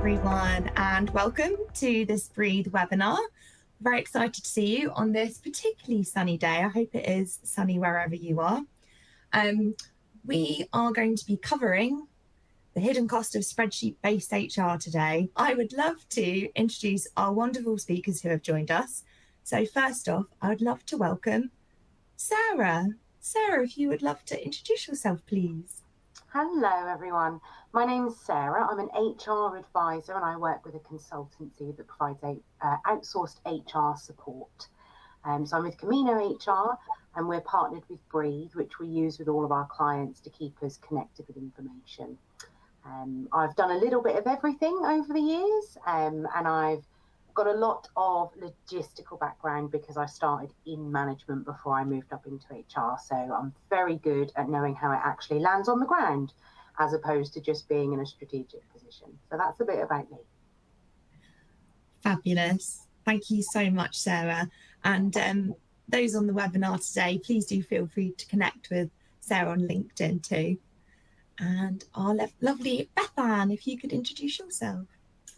everyone, and welcome to this Breathe webinar. Very excited to see you on this particularly sunny day. I hope it is sunny wherever you are. We are going to be covering the hidden cost of spreadsheet-based HR today. I would love to introduce our wonderful speakers who have joined us. So first off, I would love to welcome Sarah. Sarah, if you would love to introduce yourself, please. Hello, everyone. My name is Sarah. I'm an HR advisor and I work with a consultancy that provides outsourced HR support. So I'm with Camino HR and we're partnered with Breathe, which we use with all of our clients to keep us connected with information. I've done a little bit of everything over the years and I've got a lot of logistical background because I started in management before I moved up into HR. So I'm very good at knowing how it actually lands on the ground as opposed to just being in a strategic position. So that's a bit about me. Fabulous. Thank you so much, Sarah. And those on the webinar today, please do feel free to connect with Sarah on LinkedIn too. And our lovely Bethan, if you could introduce yourself.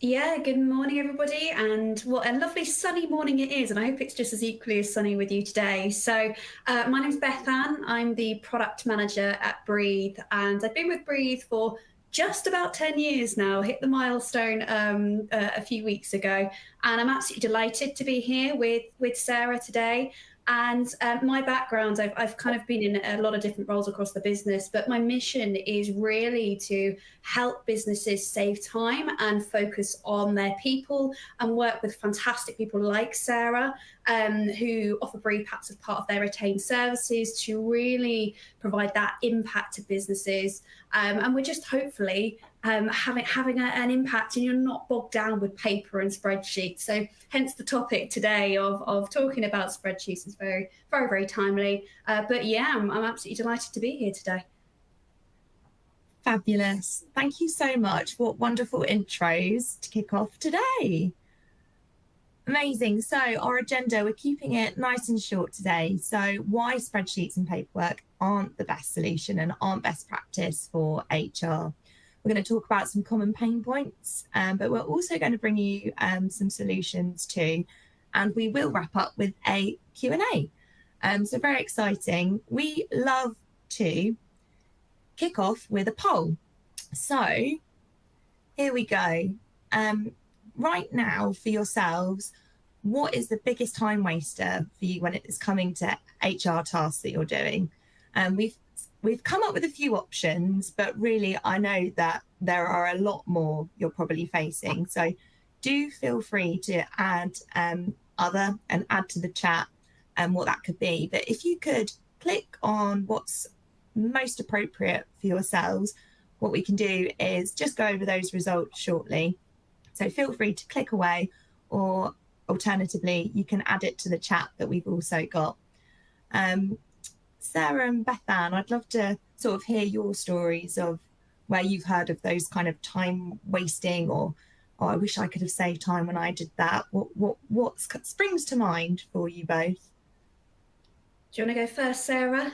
Yeah, good morning, everybody, and what a lovely sunny morning it is, and I hope it's just as equally as sunny with you today. So my name's Bethan. I'm the product manager at Breathe, and I've been with Breathe for just about 10 years now, hit the milestone a few weeks ago, and I'm absolutely delighted to be here with Sarah today. And my background, I've kind of been in a lot of different roles across the business, but my mission is really to help businesses save time and focus on their people and work with fantastic people like Sarah, who offer Breathe Packs as part of their retained services to really provide that impact to businesses. And we're just hopefully having an impact, and you're not bogged down with paper and spreadsheets. So hence the topic today of talking about spreadsheets is very, very, very timely. But yeah, I'm absolutely delighted to be here today. Fabulous. Thank you so much. What wonderful intros to kick off today. Amazing. So our agenda, we're keeping it nice and short today. So why spreadsheets and paperwork aren't the best solution and aren't best practice for HR. We're going to talk about some common pain points, but we're also going to bring you some solutions too. And we will wrap up with a Q&A. So very exciting. We love to kick off with a poll. So here we go. Right now for yourselves, what is the biggest time waster for you when it is coming to HR tasks that you're doing? We've come up with a few options, but really I know that there are a lot more you're probably facing. So do feel free to add add to the chat what that could be. But if you could click on what's most appropriate for yourselves, what we can do is just go over those results shortly. So feel free to click away, or alternatively, you can add it to the chat that we've also got. Sarah and Bethan, I'd love to sort of hear your stories of where you've heard of those kind of time wasting, or I wish I could have saved time when I did that. What springs to mind for you both? Do you want to go first, Sarah?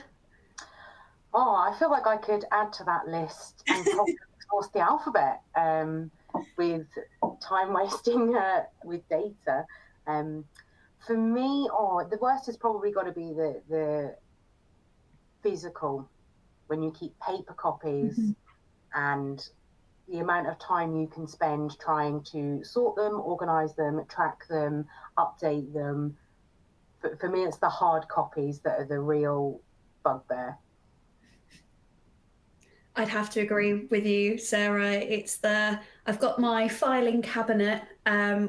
Oh, I feel like I could add to that list and probably exhaust the alphabet with time wasting with data. For me, the worst has probably got to be the physical, when you keep paper copies and the amount of time you can spend trying to sort them, organize them, track them, update them. For me, it's the hard copies that are the real bugbear. I'd have to agree with you, Sarah. I've got my filing cabinet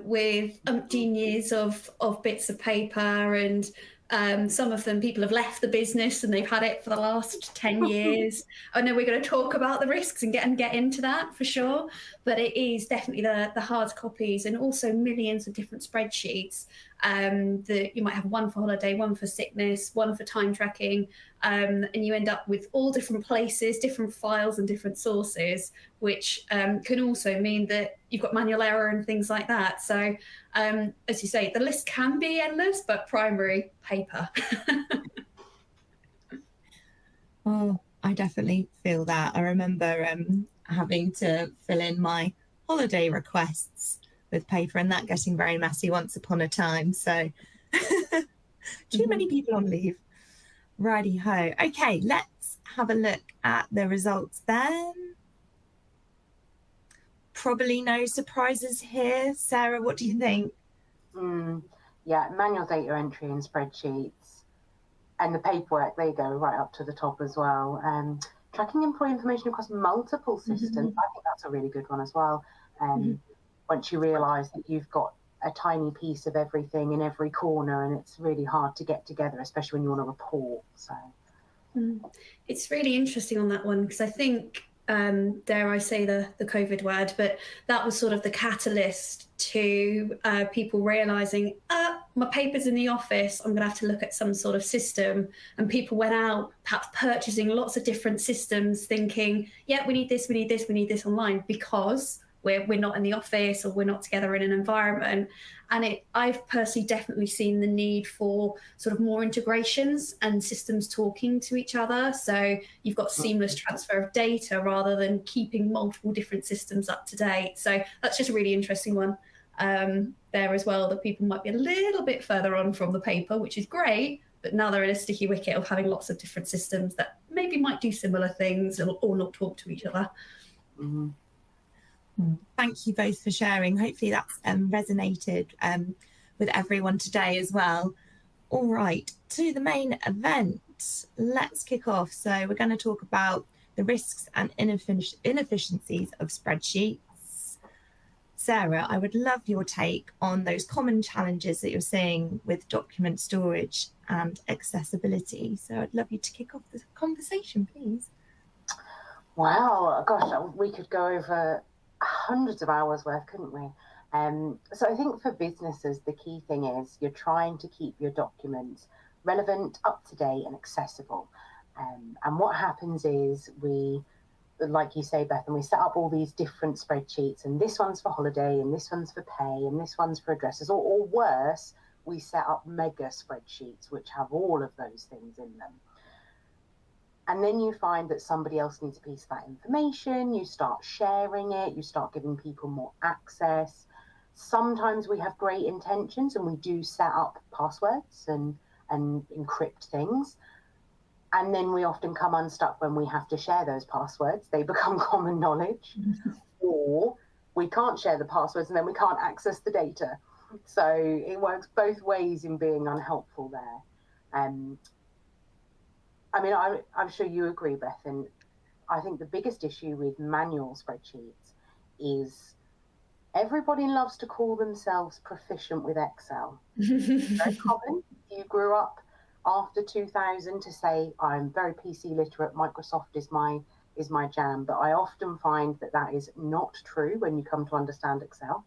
with umpteen years of bits of paper, and some of them people have left the business and they've had it for the last 10 years. I know we're going to talk about the risks and get into that for sure, but it is definitely the hard copies, and also millions of different spreadsheets that you might have, one for holiday, one for sickness, one for time tracking, and you end up with all different places, different files and different sources, which can also mean that you've got manual error and things like that. So as you say, the list can be endless, but primary paper. Oh, I definitely feel that. I remember having to fill in my holiday requests with paper, and that getting very messy once upon a time. So too many people on leave. Righty ho. Okay, let's have a look at the results then. Probably no surprises here. Sarah, what do you think? Yeah, manual data entry and spreadsheets and the paperwork, they go right up to the top as well. Tracking employee information across multiple systems, I think that's a really good one as well. Once you realise that you've got a tiny piece of everything in every corner, and it's really hard to get together, especially when you want to report. So it's really interesting on that one, because I think, dare I say the COVID word, but that was sort of the catalyst to people realising, my paper's in the office, I'm going to have to look at some sort of system. And people went out perhaps purchasing lots of different systems thinking, yeah, we need this, we need this, we need this online, because we're not in the office or we're not together in an environment. And I've personally definitely seen the need for sort of more integrations and systems talking to each other. So you've got seamless transfer of data rather than keeping multiple different systems up to date. So that's just a really interesting one there as well, that people might be a little bit further on from the paper, which is great, but now they're in a sticky wicket of having lots of different systems that maybe might do similar things or not talk to each other. Thank you both for sharing. Hopefully that's resonated with everyone today as well. All right, to the main event. Let's kick off. So we're going to talk about the risks and inefficiencies of spreadsheets. Sarah, I would love your take on those common challenges that you're seeing with document storage and accessibility. So I'd love you to kick off the conversation, please. Wow, gosh, we could go over hundreds of hours worth, couldn't we? So I think for businesses, the key thing is you're trying to keep your documents relevant, up to date and accessible. And what happens is we, like you say, Bethan, we set up all these different spreadsheets, and this one's for holiday and this one's for pay and this one's for addresses, or worse, we set up mega spreadsheets which have all of those things in them. And then you find that somebody else needs a piece of that information, you start sharing it, you start giving people more access. Sometimes we have great intentions and we do set up passwords and encrypt things. And then we often come unstuck when we have to share those passwords. They become common knowledge. Or we can't share the passwords and then we can't access the data. So it works both ways in being unhelpful there. I mean, I'm sure you agree, Bethan. I think the biggest issue with manual spreadsheets is everybody loves to call themselves proficient with Excel. Very common. You grew up after 2000 to say, I'm very PC literate, Microsoft is my jam. But I often find that is not true when you come to understand Excel.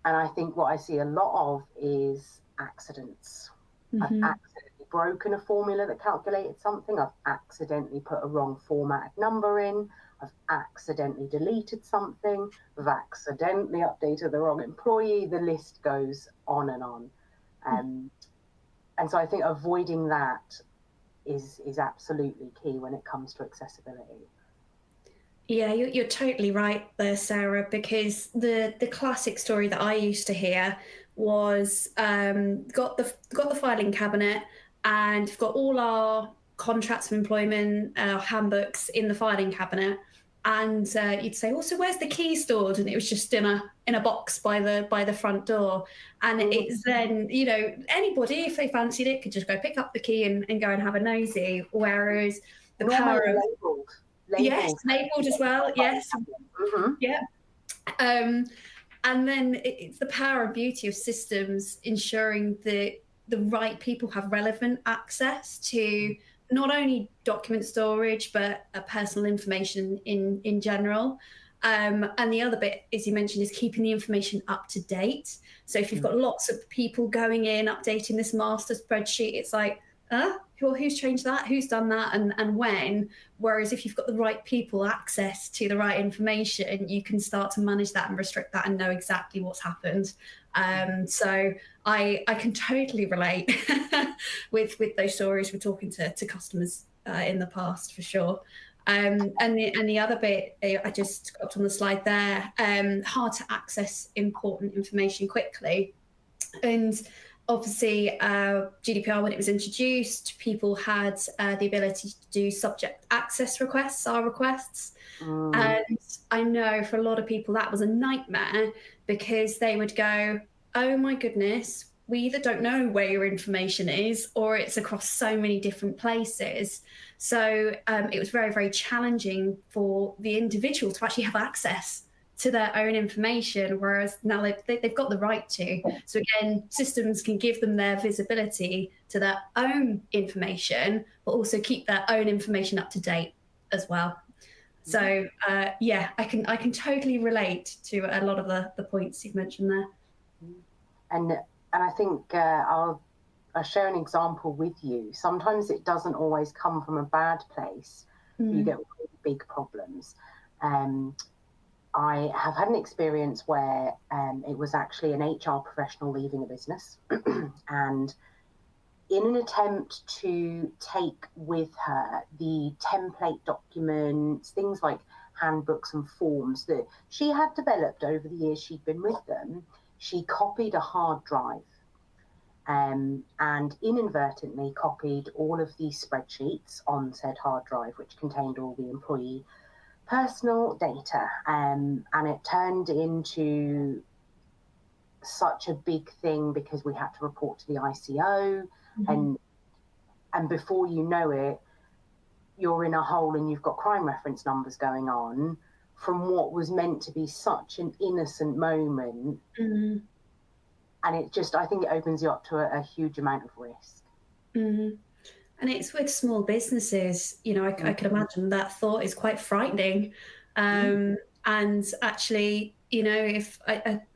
And I think what I see a lot of is accidents. I've accidentally broken a formula that calculated something. I've accidentally put a wrong formatted number in. I've accidentally deleted something. I've accidentally updated the wrong employee. The list goes on and on. And so I think avoiding that is absolutely key when it comes to accessibility. Yeah, you're totally right there, Sarah, because the classic story that I used to hear was got the filing cabinet and we've got all our contracts of employment, our handbooks in the filing cabinet, and you'd say, "Oh, so where's the key stored?" And it was just in a box by the front door. And it's then, you know, anybody, if they fancied it, could just go pick up the key and go and have a nosy. Whereas the power of labelled. Yes, labelled as well. Yes, yeah. And then it's the power and beauty of systems ensuring that the right people have relevant access to not only document storage, but personal information in general. And the other bit, as you mentioned, is keeping the information up to date. So if you've got lots of people going in, updating this master spreadsheet, it's like, well, who's changed that? Who's done that? And when? Whereas if you've got the right people access to the right information, you can start to manage that and restrict that and know exactly what's happened. So I can totally relate with those stories we're talking to customers in the past, for sure. And the other bit I just got on the slide there, hard to access important information quickly. And obviously, GDPR, when it was introduced, people had the ability to do subject access requests, SAR requests. And I know for a lot of people that was a nightmare, because they would go, oh my goodness, we either don't know where your information is, or it's across so many different places. So it was very, very challenging for the individual to actually have access to their own information, whereas now they've got the right to. So again, systems can give them their visibility to their own information, but also keep their own information up to date as well. So yeah, I can totally relate to a lot of the points you've mentioned there. And I think I'll share an example with you. Sometimes it doesn't always come from a bad place. You get really big problems. I have had an experience where it was actually an HR professional leaving a business. And in an attempt to take with her the template documents, things like handbooks and forms that she had developed over the years she'd been with them, she copied a hard drive and inadvertently copied all of the spreadsheets on said hard drive, which contained all the employee personal data. And it turned into such a big thing because we had to report to the ICO. And before you know it, you're in a hole and you've got crime reference numbers going on from what was meant to be such an innocent moment. And it just, I think it opens you up to a huge amount of risk. And it's with small businesses, you know, I can imagine that thought is quite frightening. And actually, you know, if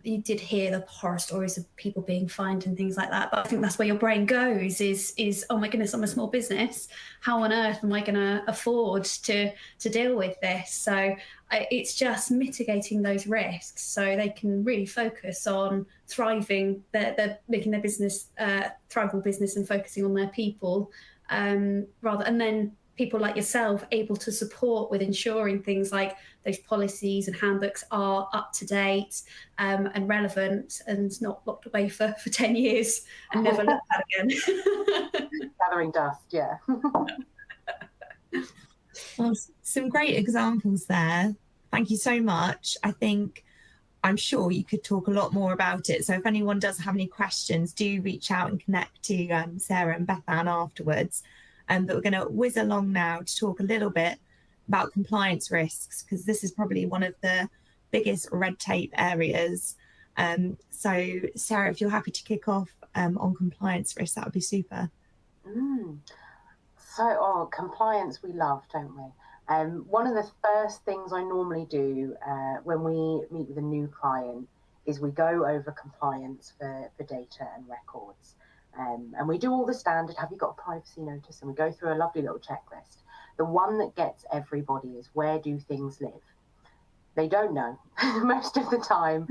you did hear the horror stories of people being fined and things like that, but I think that's where your brain goes is oh my goodness, I'm a small business. How on earth am I going to afford to deal with this? So it's just mitigating those risks so they can really focus on thriving, they're making their business thrivable business and focusing on their people rather, and then people like yourself able to support with ensuring things like those policies and handbooks are up to date and relevant and not locked away for 10 years and never looked at again. Gathering dust, yeah. Well, some great examples there. Thank you so much. I'm sure you could talk a lot more about it. So if anyone does have any questions, do reach out and connect to Sarah and Bethan afterwards. But we're going to whiz along now to talk a little bit about compliance risks, because this is probably one of the biggest red tape areas. So Sarah, if you're happy to kick off on compliance risks, that would be super. So, compliance we love, don't we? One of the first things I normally do when we meet with a new client is we go over compliance for data and records. And we do all the standard, have you got a privacy notice? And we go through a lovely little checklist. The one that gets everybody is, where do things live? They don't know. Most of the time,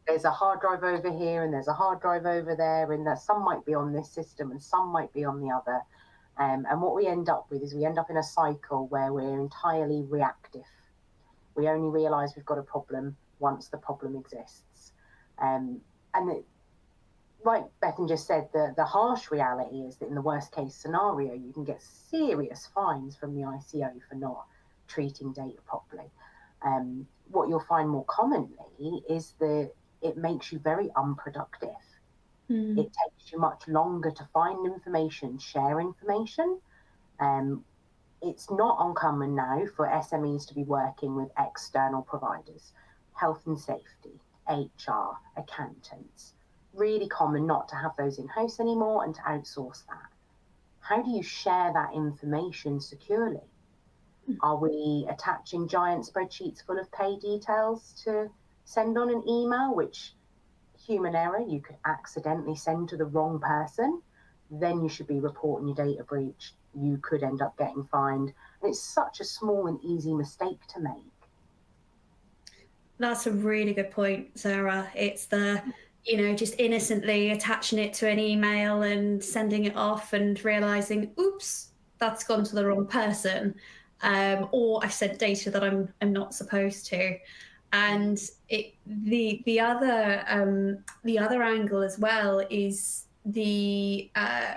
there's a hard drive over here and there's a hard drive over there, and some might be on this system and some might be on the other. And what we end up with is we end up in a cycle where we're entirely reactive. We only realise we've got a problem once the problem exists. Like Bethan just said, the harsh reality is that in the worst case scenario, you can get serious fines from the ICO for not treating data properly. What you'll find more commonly is that it makes you very unproductive. It takes you much longer to find information, share information. It's not uncommon now for SMEs to be working with external providers, health and safety, HR, accountants. Really common not to have those in-house anymore and to outsource that. How do you share that information securely? Are we attaching giant spreadsheets full of pay details to send on an email, which human error, you could accidentally send to the wrong person? Then you should be reporting your data breach. You could end up getting fined. And it's such a small and easy mistake to make. That's a really good point, Sarah. It's just innocently attaching it to an email and sending it off and realizing, oops, that's gone to the wrong person. or I've sent data that I'm not supposed to. And the other angle as well is the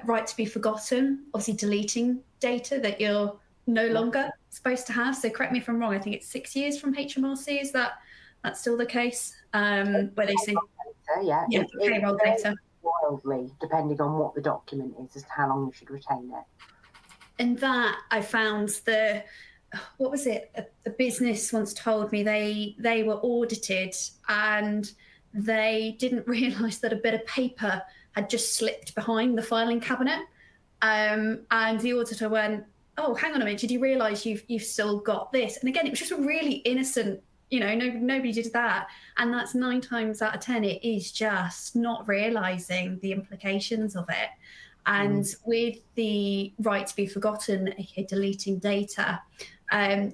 right to be forgotten, obviously deleting data that you're no longer supposed to have. So correct me if I'm wrong, I think it's 6 years from HMRC. Is that's still the case? Where they say payroll data. Wildly, depending on what the document is, as to how long you should retain it. And that I found what was it? A business once told me they were audited and they didn't realise that a bit of paper had just slipped behind the filing cabinet. And the auditor went, "Oh, hang on a minute, did you realise you've still got this?" And again, it was just a really innocent, nobody did that. And that's 9 times out of 10, it is just not realising the implications of it. And with the right to be forgotten, deleting data,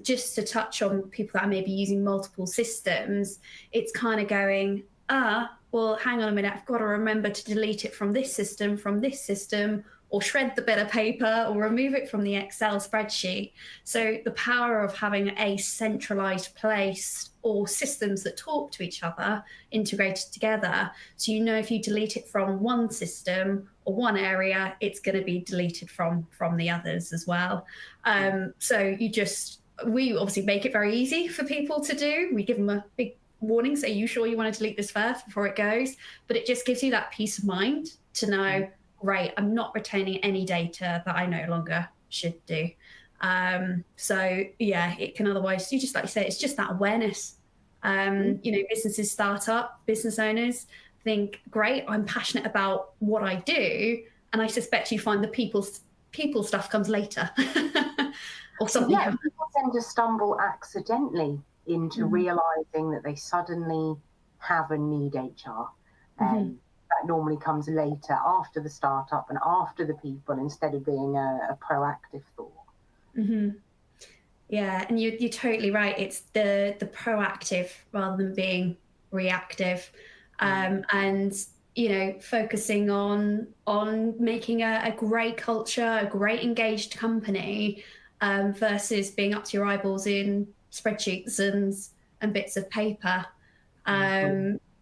just to touch on people that are maybe using multiple systems, it's kind of going, well, hang on a minute, I've got to remember to delete it from this system, or shred the bit of paper, or remove it from the Excel spreadsheet. So the power of having a centralized place or systems that talk to each other, integrated together, so if you delete it from one system or one area, it's going to be deleted from the others as well. So we obviously make it very easy for people to do. We give them a big warning, say, you sure you want to delete this first before it goes? But it just gives you that peace of mind to know, right, I'm not retaining any data that I no longer should do. So yeah, it can otherwise, you just like you say, it's just that awareness. Businesses start up, business owners think, great, I'm passionate about what I do, and I suspect you find the people stuff comes later, or something. Yeah, people tend to stumble accidentally into realizing that they suddenly have a need HR. That normally comes later, after the startup and after the people, instead of being a proactive thought. Yeah, and you're totally right. It's the proactive rather than being reactive, and focusing on making a great culture, a great engaged company, versus being up to your eyeballs in spreadsheets and bits of paper.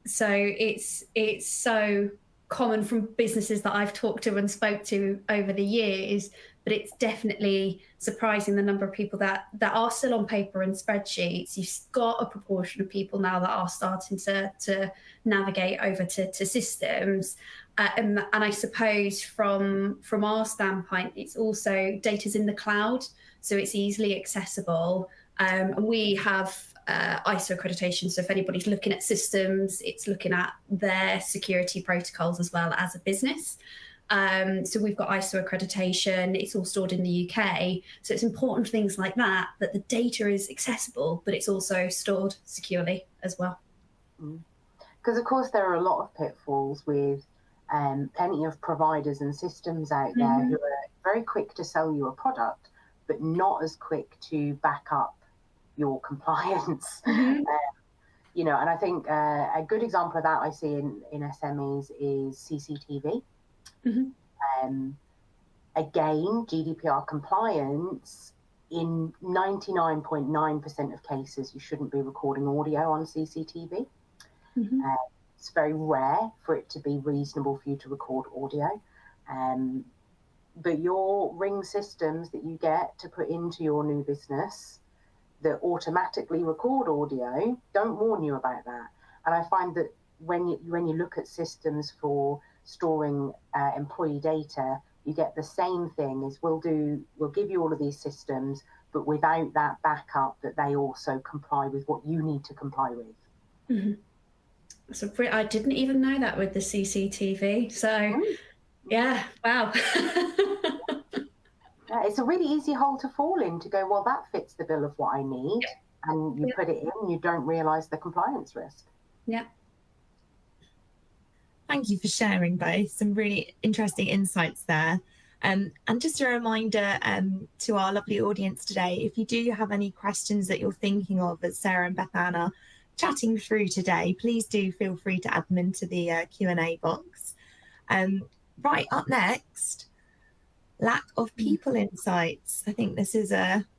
So it's so common from businesses that I've talked to and spoke to over the years, but it's definitely surprising the number of people that are still on paper and spreadsheets. You've got a proportion of people now that are starting to navigate over to systems. And I suppose from our standpoint, it's also data's in the cloud, so it's easily accessible. And we have ISO accreditation, so if anybody's looking at systems, it's looking at their security protocols as well as a business. So we've got ISO accreditation, it's all stored in the UK. So it's important things like that the data is accessible, but it's also stored securely as well. Because of course there are a lot of pitfalls with plenty of providers and systems out there who are very quick to sell you a product, but not as quick to back up your compliance. And I think a good example of that I see in SMEs is CCTV. Again, GDPR compliance, in 99.9% of cases, you shouldn't be recording audio on CCTV. It's very rare for it to be reasonable for you to record audio. But your Ring systems that you get to put into your new business that automatically record audio don't warn you about that. And I find that when you look at systems for storing employee data, you get the same thing. Is we'll give you all of these systems, but without that backup that they also comply with what you need to comply with. So I didn't even know that with the CCTV. So yeah, wow. It's a really easy hole to fall in, to go, well, that fits the bill of what I need, and you put it in, you don't realise the compliance risk. Yeah. Thank you for sharing both. Some really interesting insights there. And just a reminder to our lovely audience today, if you do have any questions that you're thinking of as Sarah and Bethan are chatting through today, please do feel free to add them into the Q&A box. Right, up next, lack of people insights. I think this is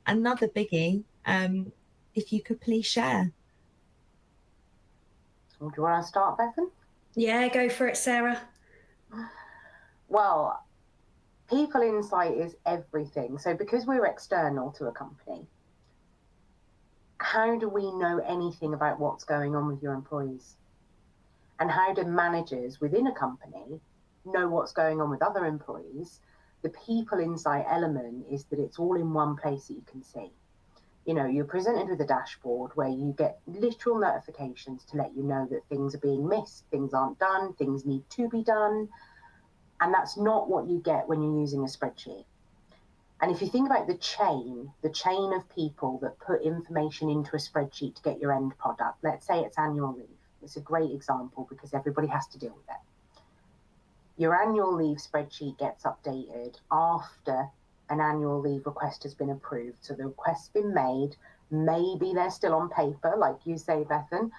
another biggie. If you could please share. Do you want to start, Bethan? Yeah, go for it, Sarah. Well, people insight is everything. So because we're external to a company, how do we know anything about what's going on with your employees? And how do managers within a company know what's going on with other employees? The people insight element is that it's all in one place that you can see. You know, you're presented with a dashboard where you get literal notifications to let you know that things are being missed, things aren't done, things need to be done. And that's not what you get when you're using a spreadsheet. And if you think about the chain of people that put information into a spreadsheet to get your end product, let's say it's annual leave. It's a great example because everybody has to deal with it. Your annual leave spreadsheet gets updated after an annual leave request has been approved. So the request's been made. Maybe they're still on paper, like you say, Bethan.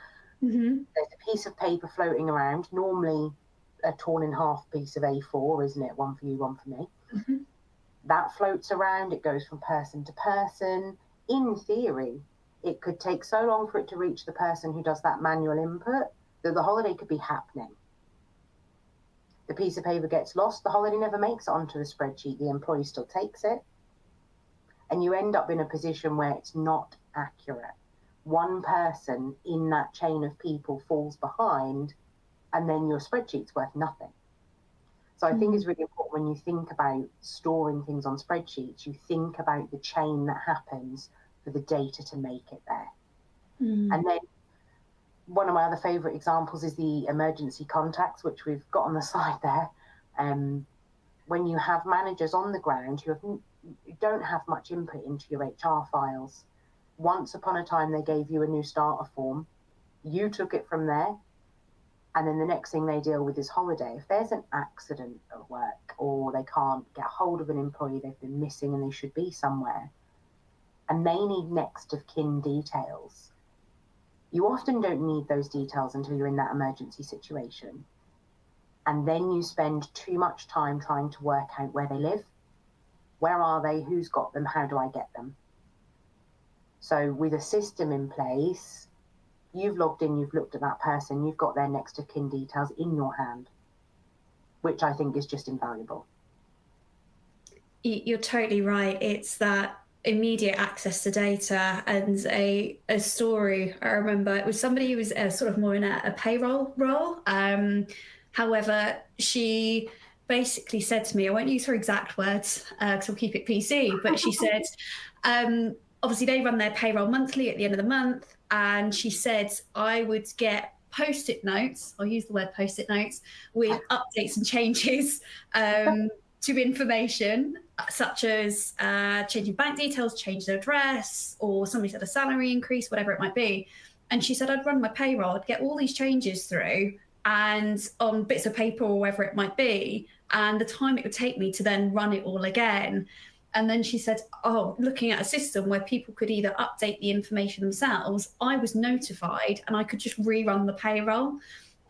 Mm-hmm. There's a piece of paper floating around, normally a torn in half piece of A4, isn't it? One for you, one for me. Mm-hmm. That floats around. It goes from person to person. In theory, it could take so long for it to reach the person who does that manual input that the holiday could be happening. The piece of paper gets lost, the holiday never makes it onto the spreadsheet, the employee still takes it, and you end up in a position where it's not accurate. One person in that chain of people falls behind, and then your spreadsheet's worth nothing. So I think it's really important when you think about storing things on spreadsheets, you think about the chain that happens for the data to make it there. And then one of my other favourite examples is the emergency contacts, which we've got on the slide there. When you have managers on the ground who don't have much input into your HR files, once upon a time they gave you a new starter form, you took it from there, and then the next thing they deal with is holiday. If there's an accident at work or they can't get hold of an employee, they've been missing and they should be somewhere, and they need next of kin details, you often don't need those details until you're in that emergency situation. And then you spend too much time trying to work out where they live. Where are they? Who's got them? How do I get them? So with a system in place, you've logged in, you've looked at that person, you've got their next of kin details in your hand, which I think is just invaluable. You're totally right. It's that immediate access to data. And a story I remember, it was somebody who was sort of more in a payroll role. However, she basically said to me, I won't use her exact words because I'll keep it PC, but she said, obviously they run their payroll monthly at the end of the month, and she said I would get post-it notes, I'll use the word post-it notes, with updates and changes to information, such as changing bank details, change their address, or somebody said a salary increase, whatever it might be. And she said I'd run my payroll, I'd get all these changes through and on bits of paper or wherever it might be, and the time it would take me to then run it all again. And then she said, oh, looking at a system where people could either update the information themselves, I was notified and I could just rerun the payroll.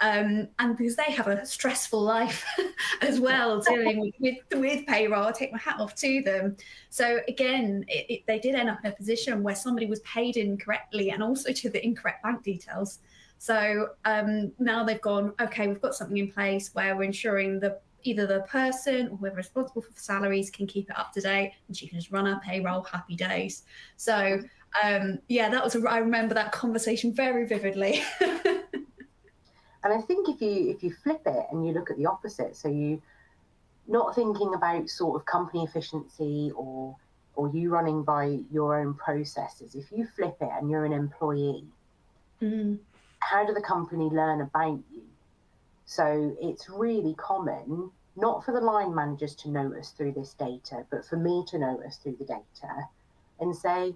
And because they have a stressful life as well, dealing with payroll, I take my hat off to them. So again, they did end up in a position where somebody was paid incorrectly and also to the incorrect bank details. So now they've gone, okay, we've got something in place where we're ensuring that either the person or whoever is responsible for salaries can keep it up to date, and she can just run her payroll, happy days. So yeah, that was I remember that conversation very vividly. And I think if you flip it and you look at the opposite, so you not thinking about sort of company efficiency or you running by your own processes, if you flip it and you're an employee, how do the company learn about you? So it's really common, not for the line managers to notice through this data, but for me to notice through the data and say,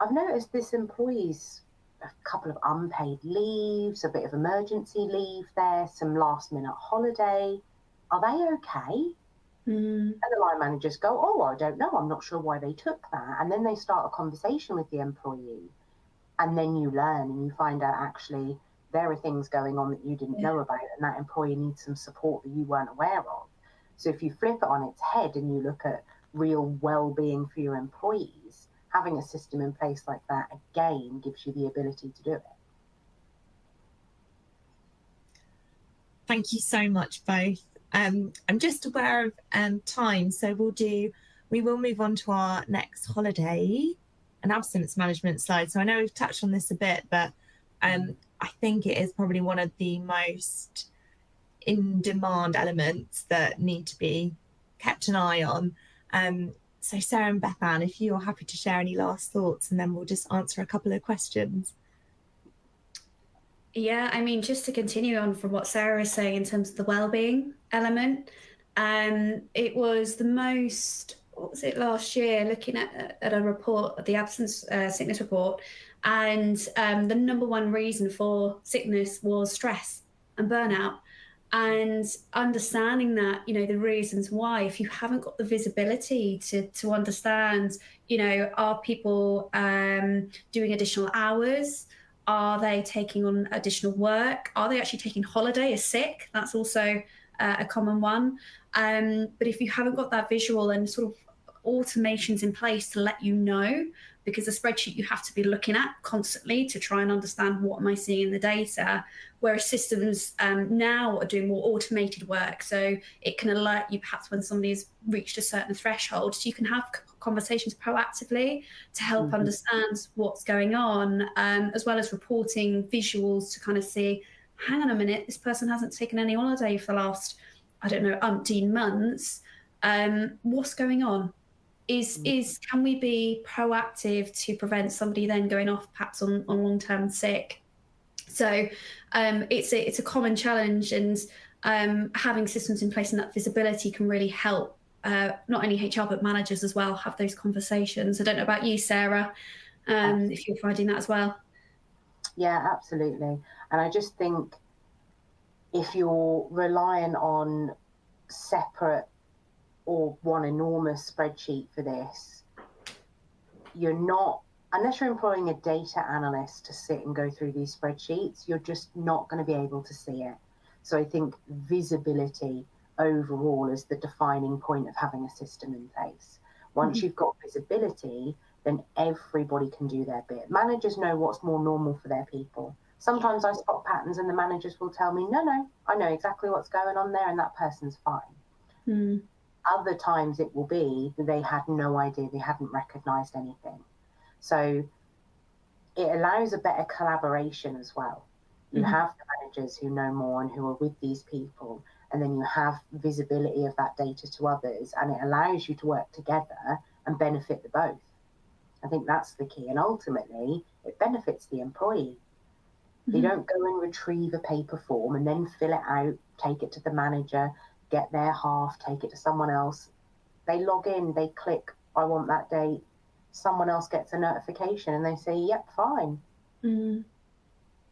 I've noticed this employee's a couple of unpaid leaves, a bit of emergency leave there, some last minute holiday. Are they okay? And the line managers go, oh, I don't know. I'm not sure why they took that. And then they start a conversation with the employee. And then you learn and you find out actually there are things going on that you didn't know about, and that employee needs some support that you weren't aware of. So if you flip it on its head and you look at real well-being for your employees, having a system in place like that, again, gives you the ability to do it. Thank you so much, both. I'm just aware of time, so we will move on to our next holiday and absence management slide. So I know we've touched on this a bit, but I think it is probably one of the most in-demand elements that need to be kept an eye on. So Sarah and Bethan, if you're happy to share any last thoughts, and then we'll just answer a couple of questions. Yeah, I mean, just to continue on from what Sarah is saying in terms of the well-being element, it was the most, what was it, last year, looking at a report, the absence sickness report, and the number one reason for sickness was stress and burnout. And understanding that, you know, the reasons why, if you haven't got the visibility to understand, you know, are people doing additional hours? Are they taking on additional work? Are they actually taking holiday as sick? That's also a common one. But if you haven't got that visual and sort of automations in place to let you know, because the spreadsheet you have to be looking at constantly to try and understand what am I seeing in the data, whereas systems now are doing more automated work. So it can alert you perhaps when somebody's reached a certain threshold. So you can have conversations proactively to help understand what's going on, as well as reporting visuals to kind of see, hang on a minute, this person hasn't taken any holiday for the last, I don't know, umpteen months. What's going on? Can we be proactive to prevent somebody then going off perhaps on long-term sick? So it's a common challenge, and having systems in place and that visibility can really help not only HR but managers as well have those conversations. I don't know about you, Sarah, if you're finding that as well. Yeah, absolutely. And I just think if you're relying on separate or one enormous spreadsheet for this, you're not, unless you're employing a data analyst to sit and go through these spreadsheets, you're just not going to be able to see it. So I think visibility overall is the defining point of having a system in place. Once you've got visibility, then everybody can do their bit. Managers know what's more normal for their people. Sometimes I spot patterns and the managers will tell me, no, I know exactly what's going on there and that person's fine. Other times it will be that they had no idea, they hadn't recognized anything. So it allows a better collaboration as well. You have the managers who know more and who are with these people, and then you have visibility of that data to others, and it allows you to work together and benefit the both. I think that's the key, and ultimately it benefits the employee. They don't go and retrieve a paper form and then fill it out, take it to the manager, get their half, take it to someone else. They log in, they click, I want that date. Someone else gets a notification and they say, yep, fine.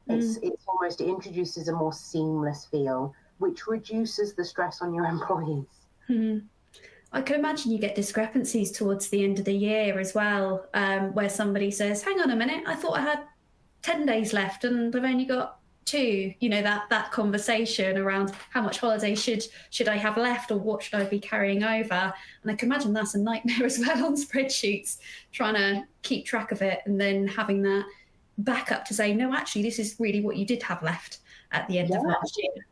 It's almost, it introduces a more seamless feel, which reduces the stress on your employees. I can imagine you get discrepancies towards the end of the year as well, where somebody says, hang on a minute, I thought I had 10 days left and I've only got 2, you know, that conversation around how much holiday should I have left, or what should I be carrying over? And I can imagine that's a nightmare as well on spreadsheets, trying to keep track of it and then having that backup to say, no, actually, this is really what you did have left at the end of last year.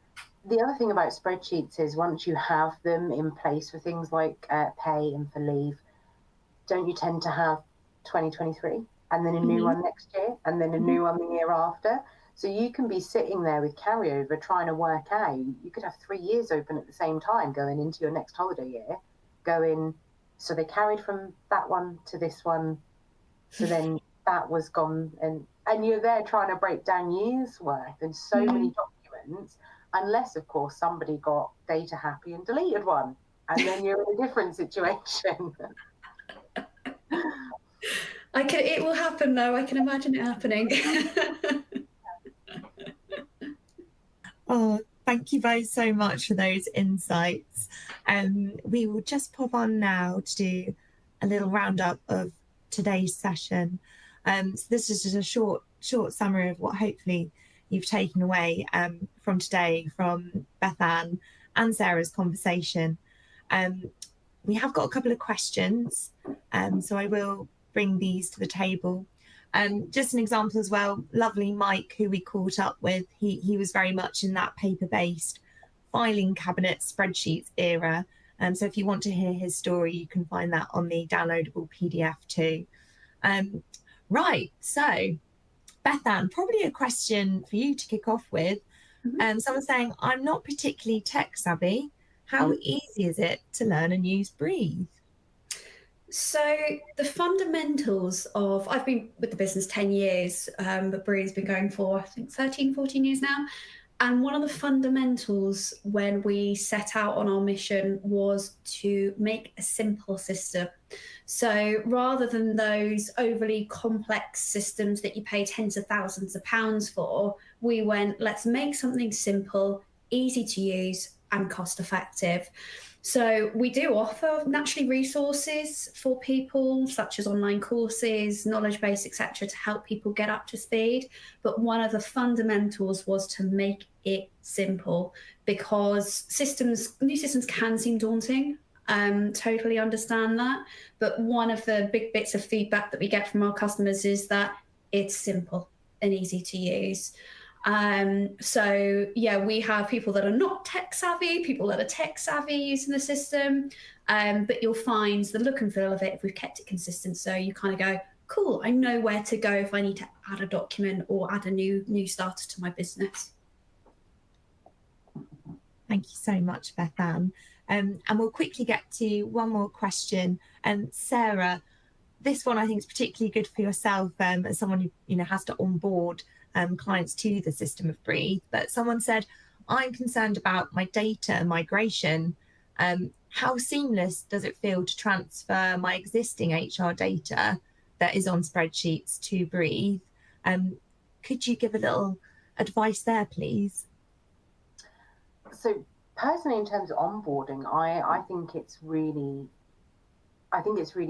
The other thing about spreadsheets is once you have them in place for things like pay and for leave, don't you tend to have 2023 and then a new one next year and then a new one the year after? So you can be sitting there with carryover trying to work out, you could have 3 years open at the same time going into your next holiday year, going, so they carried from that one to this one, so then that was gone, and you're there trying to break down years worth and so many documents, unless of course somebody got data happy and deleted one, and then you're in a different situation. It will happen though, I can imagine it happening. Oh, thank you both so much for those insights. We will just pop on now to do a little roundup of today's session. So this is just a short summary of what hopefully you've taken away from today, from Bethan and Sarah's conversation. We have got a couple of questions, so I will bring these to the table. Just an example as well, lovely Mike, who we caught up with, he was very much in that paper-based filing cabinet spreadsheets era. So if you want to hear his story, you can find that on the downloadable PDF too. Right, so Bethan, probably a question for you to kick off with. Someone's saying, I'm not particularly tech savvy. How easy is it to learn and use Breathe? So the fundamentals of, I've been with the business 10 years, but Breethe's been going for, I think, 13, 14 years now. And one of the fundamentals when we set out on our mission was to make a simple system. So rather than those overly complex systems that you pay tens of thousands of pounds for, we went, let's make something simple, easy to use, and cost effective. So we do offer naturally resources for people, such as online courses, knowledge base, etc., to help people get up to speed. But one of the fundamentals was to make it simple, because new systems can seem daunting. Totally understand that. But one of the big bits of feedback that we get from our customers is that it's simple and easy to use. So yeah, we have people that are not tech savvy, people that are tech savvy using the system, but you'll find the look and feel of it if we've kept it consistent. So you kind of go, cool, I know where to go if I need to add a document or add a new starter to my business. Thank you so much, Bethan. And we'll quickly get to one more question. Sarah, this one I think is particularly good for yourself as someone who has to onboard clients to the system of Breathe. But someone said, I'm concerned about my data migration. How seamless does it feel to transfer my existing HR data that is on spreadsheets to Breathe? Could you give a little advice there, please? So personally, in terms of onboarding, I think it's really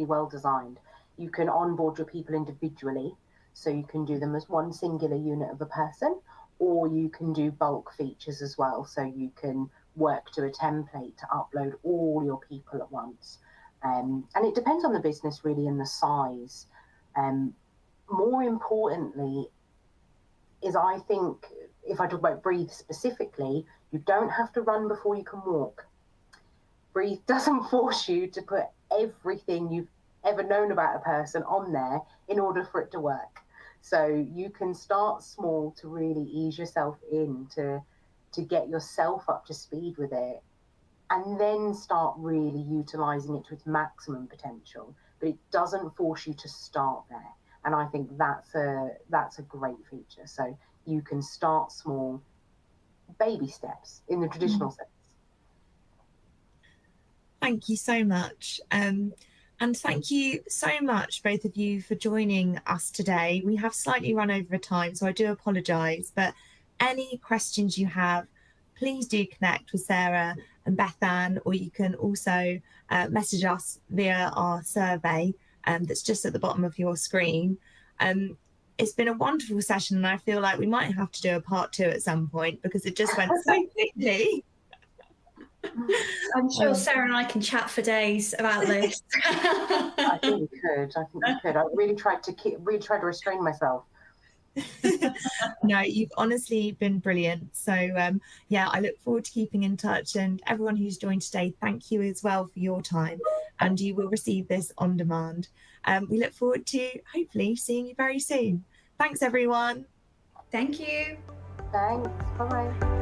well designed. You can onboard your people individually, so you can do them as one singular unit of a person, or you can do bulk features as well. So you can work to a template to upload all your people at once. And it depends on the business really and the size. More importantly is, I think, if I talk about Breathe specifically, you don't have to run before you can walk. Breathe doesn't force you to put everything you've ever known about a person on there in order for it to work. So you can start small to really ease yourself in, to get yourself up to speed with it, and then start really utilizing it to its maximum potential. But it doesn't force you to start there. And I think that's a great feature. So you can start small, baby steps in the traditional sense. Thank you so much. And thank you so much, both of you, for joining us today. We have slightly run over time, so I do apologise. But any questions you have, please do connect with Sarah and Bethan, or you can also message us via our survey that's just at the bottom of your screen. It's been a wonderful session, and I feel like we might have to do a part 2 at some point because it just went so quickly. I'm sure Sarah and I can chat for days about this. I think we could. I really tried to restrain myself. No, you've honestly been brilliant. So yeah, I look forward to keeping in touch, and everyone who's joined today, thank you as well for your time, and you will receive this on demand. We look forward to hopefully seeing you very soon. Thanks everyone. Thank you. Thanks. Bye-bye.